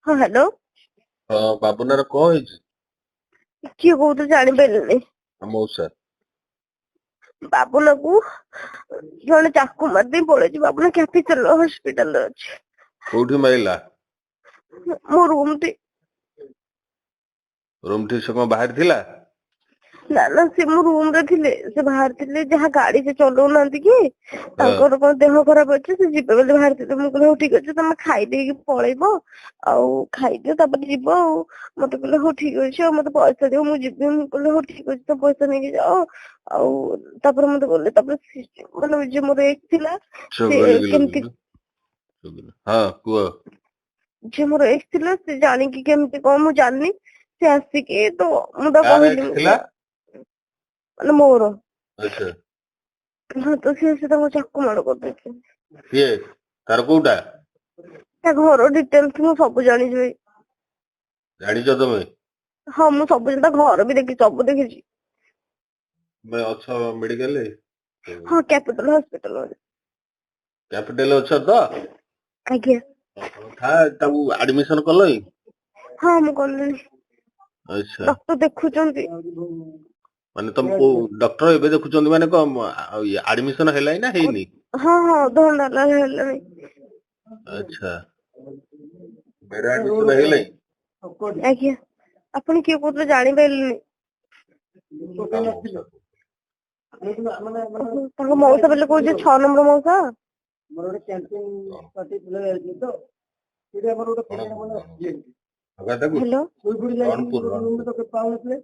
ହଁ ହ୍ୟାଲୋ। ହଁ ବାବୁନାର କଣ ହେଇଛି? କିଏ କହୁଛ ଜାଣିପାରିଲିନି। ମଉସା ବାବୁଲାକୁ ଜଣେ ଚାକୁ ମାରିଦେଇ ପଳେଇଛି। ବାବୁଲା କ୍ୟାପିଟାଲ ହସ୍ପିଟାଲରେ ଅଛି। କୋଉଠି ମାଇଲା? ମୋ ରୁମ ଟି। ରୁମ୍ ଠି ସେ କଣ ବାହାରି ଥିଲା? ନା ନା ସେ ମୋ ରୁମ ରେ ଥିଲେ। ସେ ବାହାରିଥିଲେ ଯାହା ଗାଡି ସେ ଚଲଉନାହାନ୍ତି କି ହଁ ତାଙ୍କର କଣ ଦେହ ଖରାପ ଅଛି ସେ ଯିବେ ବୋଲି ବାହାରିଥିଲେ। ମୁଁ କହିଲି ହଉ ଠିକ ଅଛି ତମେ ଖାଇଦେଇକି ପଳେଇବ ଆଉ ଖାଇଦିଅ ତାପରେ ଯିବ ଆଉ। ମତେ କହିଲେ ହଉ ଠିକ ଅଛି ଆଉ ମତେ ପଇସା ଦିଅ ମୁଁ ଯିବି। ମୁଁ କହିଲି ହଉ ଠିକ ଅଛି ତ ପଇସା ନେଇକି ଯାଅ ଆଉ ତାପରେ ମତେ କହିଲେ ତାପରେ ମାନେ ଯେ ମୋର ଏକ୍ସ ଥିଲା ସେ କେମିତି ହଁ କୁହ। ଯେ ମୋର ଏକ୍ସ ଥିଲା ସେ ଜାଣିକି କେମିତି କଣ ମୁଁ ଜାଣିନି ସେ ଆସିକି ତ ମୁଁ ତାକୁ କାର କହିଲି ଏକ୍ସ ମୁଁ ଥିଲା? ମାନେ ମୋର ଆଚ୍ଛା ହଁ ତ ସେ ତାଙ୍କୁ ଚାକୁ ମାଡ଼ କରିଦେଇଛନ୍ତି। କିଏ ତାର କୋଉଟା? ତା ଘର ଡିଟେଲସ ମୁଁ ସବୁ ଜାଣିଛି ଭାଇ। ଜାଣିଛ ତମେ? ହଁ ମୁଁ ସବୁ ତା ଘର ବି ଦେଖିଛି ସବୁ ଦେଖିଛି। ତମେ ଅଛ ମେଡିକାଲରେ? ହଁ କ୍ୟାପିଟାଲ ହସ୍ପିଟାଲ। କ୍ୟାପିଟାଲ ଅଛ ତ? ଆଜ୍ଞା ତାକୁ ଆଡମିସନ କଲଇଁ? ହଁ ମୁଁ କଲିଣି। ଆଚ୍ଛା ଡକ୍ଟର ଦେଖୁଛନ୍ତି। ମାନେ ତମ କୋଉ ଡକ୍ଟର ଏବେ ଦେଖୁଛନ୍ତି ମାନେ କଣ ଆଡମିସନ ହେଲାଣି ନା ହେଇନି? ହଁ ହଁ ଅଧଘଣ୍ଟା ହେଲା ହେଲାଣି। ଆଚ୍ଛା ବେଡ୍ ଆଡମିସନ ହେଇଗଲାଣି? ଆଜ୍ଞା ଆପଣ କିଏ କହୁଥିଲେ ଜାଣିପାରିଲିନି। ହଁ ମଉସା ତାଙ୍କ ମଉସା ବୋଲେ କହୁଛି 6 ନମ୍ବର ମଉସା। କଣ ରଣପୁର ହ୍ୟାଲୋ ରଣପୁର ରଣପୁର